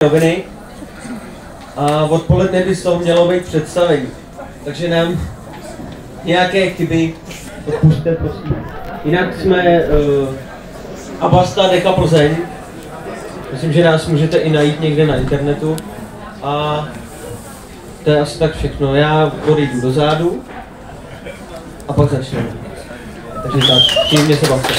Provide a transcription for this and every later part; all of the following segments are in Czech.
noviny a odpoledne by z toho mělo být představení. Takže nám nějaké chyby odpusťte, prosím. Jinak jsme Abasta Deka Plzeň. Myslím, že nás můžete i najít někde na internetu. A to je asi tak všechno. Já odejdu do zádu a pak začneme. Takže tak, příjemně se bavte.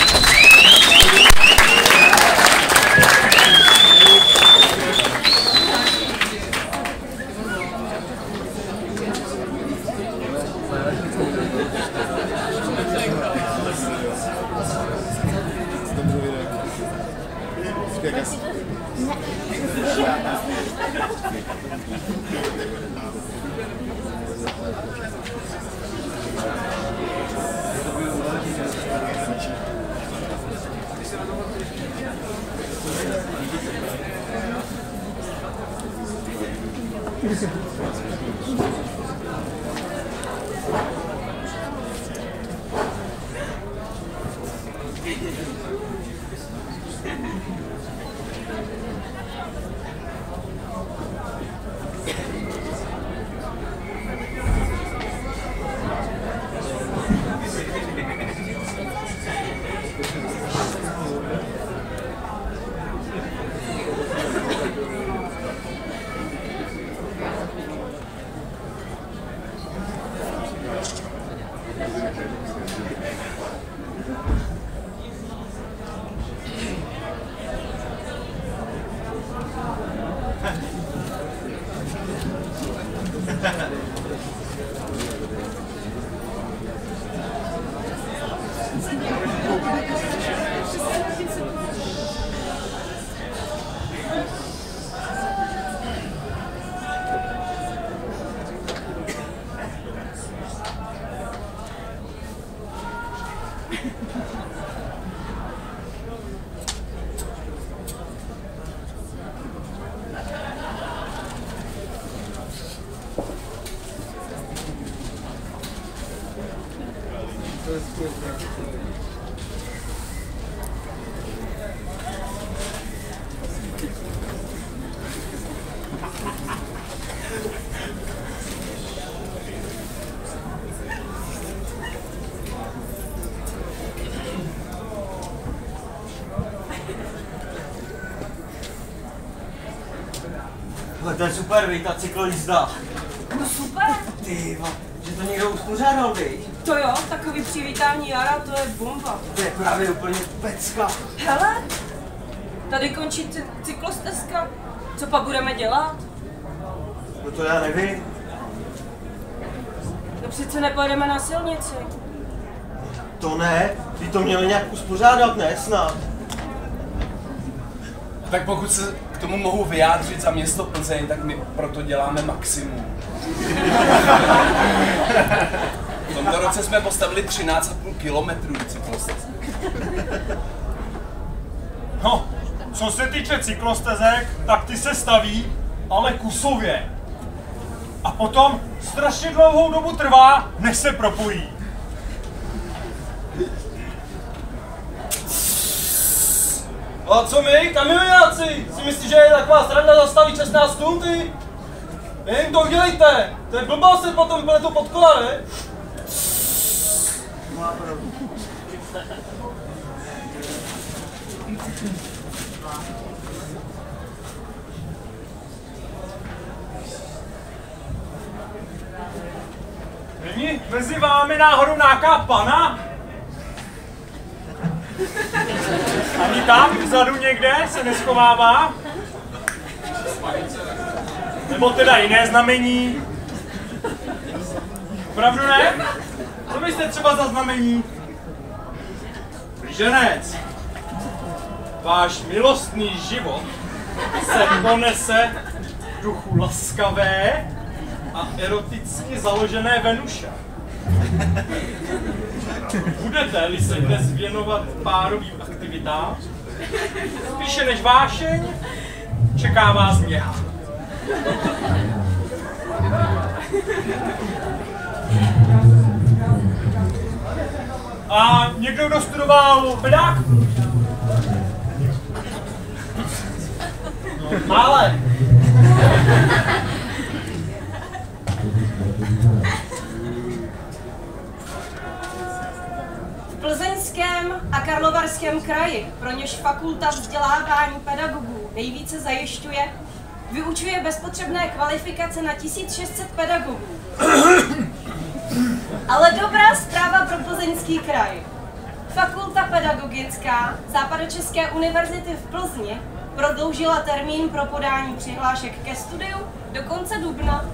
To je super, víš, ta cyklojízda. No super. Tyva, že to někdo uspořádal, víš? To jo, takový přivítání jara, to je bomba. To je právě úplně pecka. Hele, tady končí cyklostezka. Co pak budeme dělat? No to já nevím. No přece nepojedeme na silnici. To ne, ty to měli nějak uspořádat, ne snad. Tak pokud se k tomu mohu vyjádřit za město Plzeň, tak my proto děláme maximum. V tomto roce jsme postavili 13,5 kilometrů cyklostezek. No, co se týče cyklostezek, tak ty se staví, ale kusově. A potom strašně dlouhou dobu trvá, než se propojí. A co my, kamionáci? Si myslíš, že je taková sranda zastavit 16 tun, ty? Jen to udělejte! To je blbá se potom pletu pod kola, ne? Má pravdu. Není mezi vámi náhodou nějaká pana? Ani tam vzadu někde se neschovává? Nebo teda jiné znamení? Opravdu ne? Co byste třeba za znamení? Blíženec, váš milostný život se ponese v duchu laskavé a eroticky založené Venuše. Budete-li se dnes věnovat párovým aktivitám, spíše než vášeň, čeká vás měha. A někdo, kdo studoval pedák? Ale V Plzeňském a Karlovarském kraji, pro něž Fakulta vzdělávání pedagogů nejvíce zajišťuje, vyučuje bez potřebné kvalifikace na 1600 pedagogů. Ale dobrá zpráva pro Plzeňský kraj. Fakulta pedagogická Západočeské univerzity v Plzni prodloužila termín pro podání přihlášek ke studiu do konce dubna.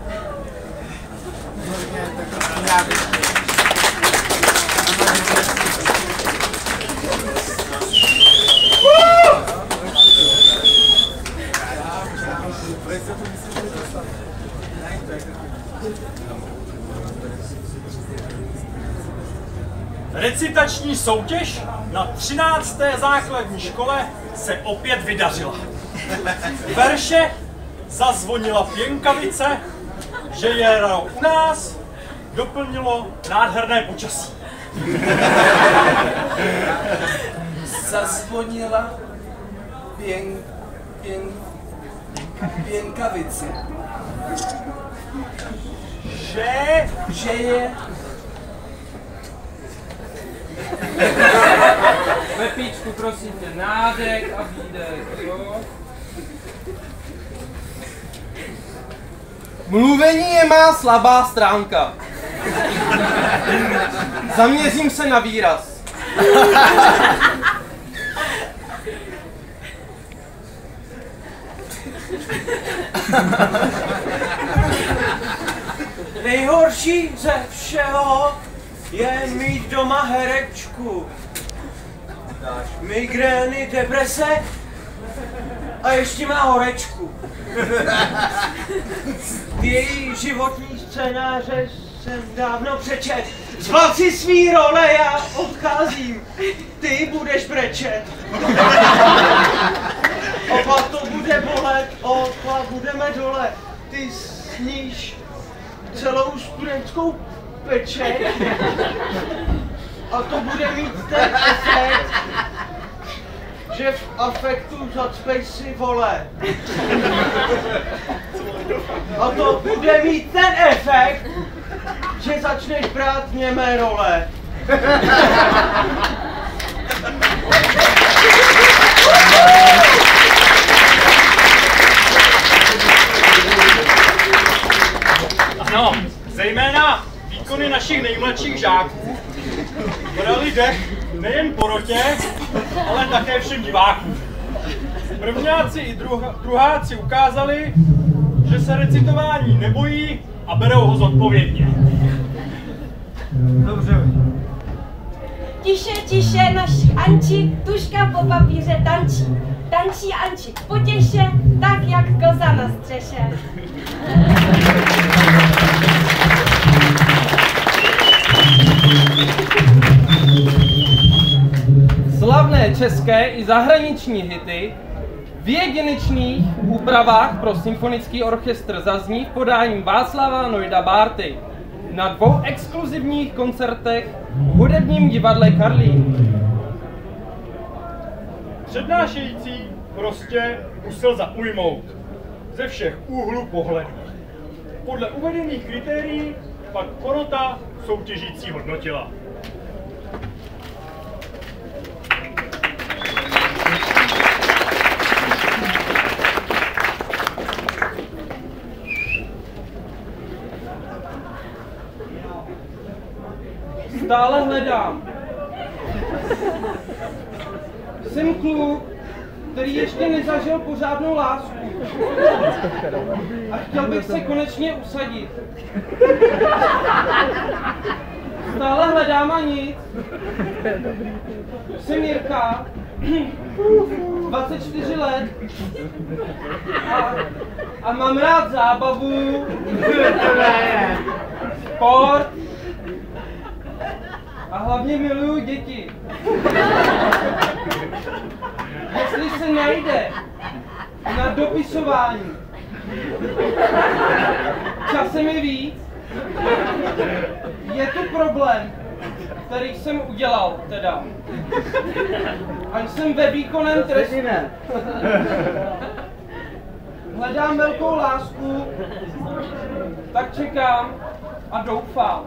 Recitační soutěž na 13. základní škole se opět vydařila. Verše zazvonila pěnkavice, že je rok u nás, doplnilo nádherné počasí. Zazvonila pěnkavice. Že je... Pepíčku, prosím tě, nádech a výdech, jo? Mluvení je má slabá stránka. Zaměřím se na výraz. Nejhorší ze všeho je mít doma herečku. Migrény, deprese a ještě má horečku. Její životní scénáře jsem dávno přečet. Zbav si svý role, já odcházím. Ty budeš brečet. Oba to bude bolet, oba budeme dole. Ty sníš celou studentskou pečeť. A to bude mít ten efekt, že v afektu zacpej si vole. A to bude mít ten efekt, že začneš brát němé role. Ano, zejména výkony našich nejmladších žáků brali dech nejen porotě, ale také všem divákům. Prvňáci i druháci ukázali, že se recitování nebojí a berou ho zodpovědně. Dobře. Tiše, tiše, naší Anči, tužka po papíře tančí. Tančí Anči potěše, tak jak koza na střeše. Slavné české i zahraniční hity v jedinečných úpravách pro symfonický orchestr zazní v podání Václava Nojda Bárty na 2 exkluzivních koncertech v hudebním divadle Karlín. Přednášející prostě musel zaujmout ze všech úhlů pohledu. Podle uvedených kritérií pak porota soutěžící hodnotila. Stále hledám. Jsem kluk, který ještě nezažil pořádnou lásku. A chtěl bych se konečně usadit. Stále hledám a nic. Jsem Jirka, 24 let. A mám rád zábavu, sport. A hlavně miluju děti. Jestli se najde na dopisování časem je víc, je to problém, který jsem udělal teda. Až jsem ve výkonném trestu. hledám velkou lásku, tak čekám a doufám.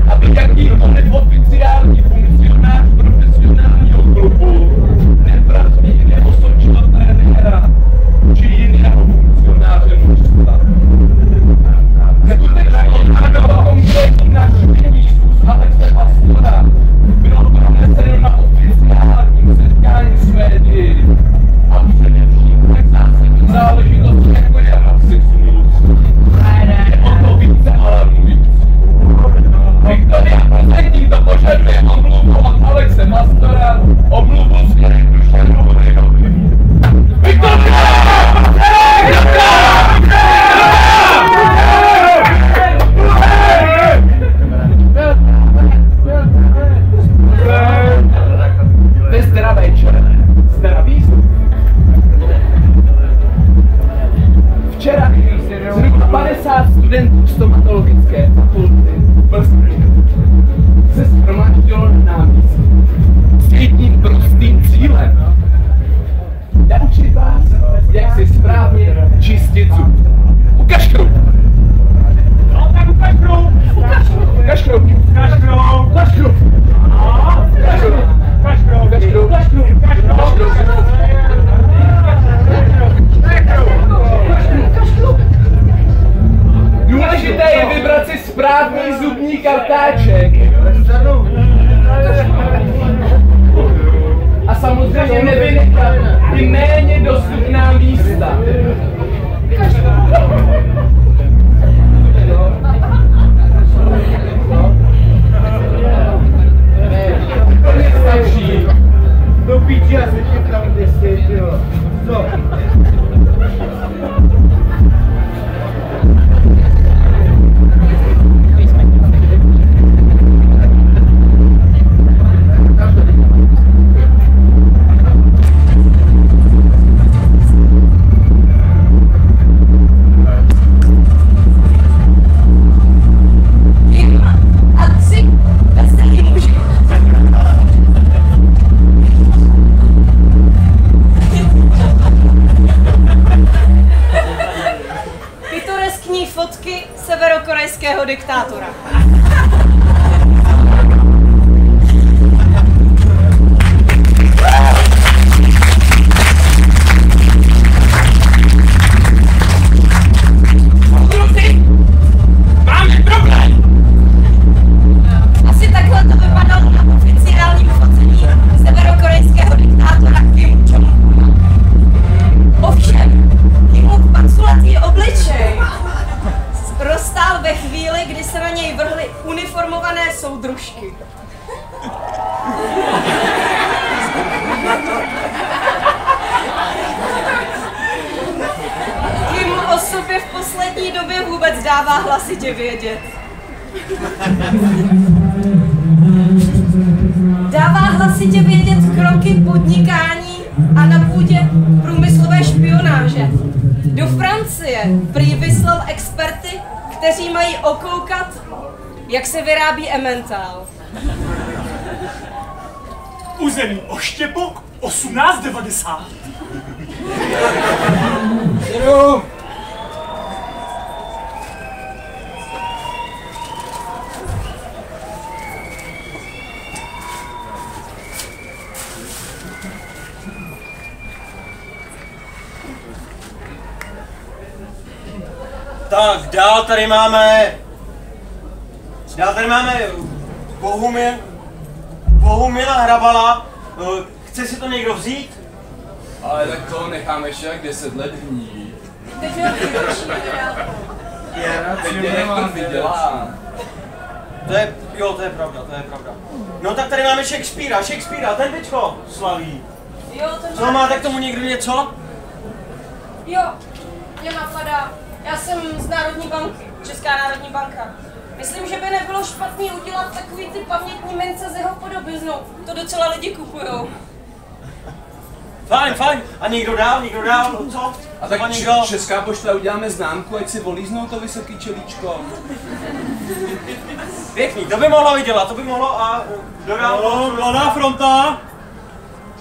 Aby jakýkoliv Jiu-jitsu. Ukaž krok. No tak ukaž krok. Ukaž krok. Ukaž krok. Ukaž krok. Ukaž krok. Ukaž krok. Ukaž krok. Ukaž krok. Ukaž krok. Důležité je vybrat si správný zubní kartáček. A samozřejmě nevynechat i méně dostupná místa. Do piči, já se ti tam 10, jo. Co? Fotky severokorejského diktátora. Máme problém! Asi takhle to vypadalo na oficiálním focení severokorejského diktátora Kim Jong-una. Ovšem, Kimův panculatý obličej roztál ve chvíli, kdy se na něj vrhly uniformované soudružky. Kim o sobě v poslední době vůbec dává hlasitě vědět. Dává hlasitě vědět kroky podnikání a na půdě průmyslové špionáže. Do Francie prý vyslal experty, kteří mají okoukat, jak se vyrábí emmental. Území Oštěpok 1890. Tak, dál tady máme Bohumila Hrabala. Chce si to někdo vzít? Ale tak to necháme ještě jak 10 let hnít. Teď měl výročí teda. Teď je to vydělá. To je pravda. No tak tady máme Shakespearea, ten teďko slaví. Jo, to Co máte k tomu někdo něco? Jo, mě napadá. Já jsem z Národní banky, Česká národní banka. Myslím, že by nebylo špatný udělat takový ty pamětní mince z jeho podobiznou. To docela lidi kupujou. Fajn. A někdo dál, co? A tak někdo? Česká pošta uděláme známku, ať si volíznou to vysoký čelíčko. Pěkný, to by mohlo vydělat, a dodám. No, Mladá fronta.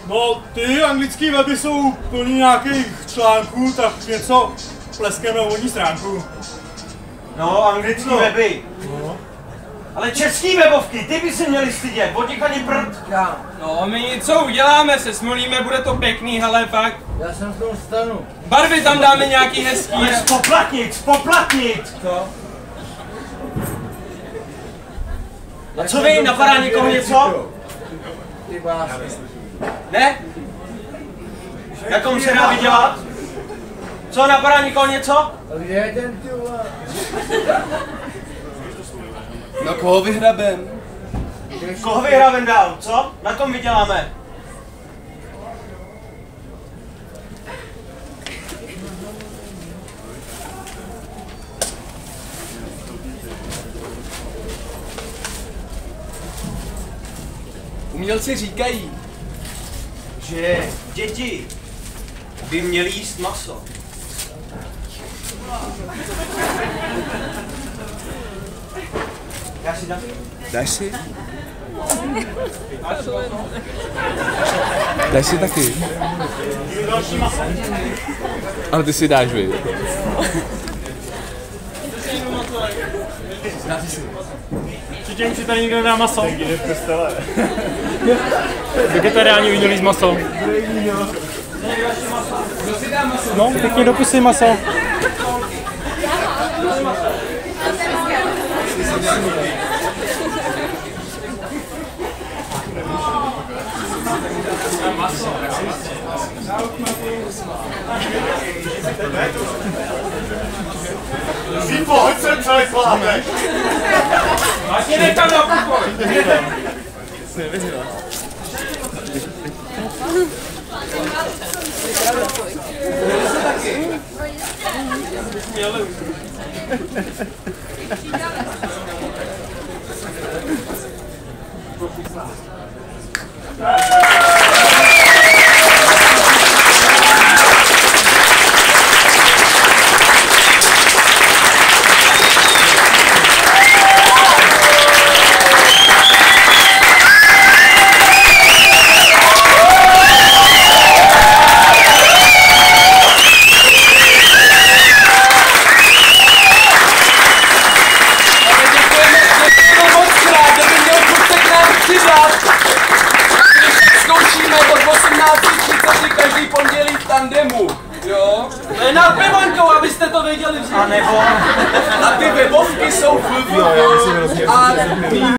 No, ty anglický weby jsou plný nějakých článků, tak něco pleskeme na úvodní stránku. No, anglický weby. No. Ale český webovky, ty by se měli stydět, od nich ani prd. No, my něco uděláme, se smolíme, bude to pěkný, hele, fakt. Já jsem v tom stanu. Barvy tam dáme nějaký hezký. Ale spoplatnit. Co? A co vy, napadá někoho něco? Ty básy. Ne? Na kom se dá vydělat? Co, napadá někoho něco? A kde je ten ty vole? No koho vyhrabem? Koho vyhrávem dál, co? Na kom vyděláme? Umělci říkají, Že děti by měly jíst maso. Já si dám. dáš si? Dáš si taky? Ale ty si dáš, vy. Přičem si tady nikdo nedá maso. Vegetariáni udělí z maso. No, pěkně do pusy maso. Vípo, hoď sem celý slátek! Ať mě nechám na pokoj! Zkoušíme od 18:30 každý pondělí v tandemu, jo? To je nad Pivoňkou, abyste to věděli všichni. A ty webovky jsou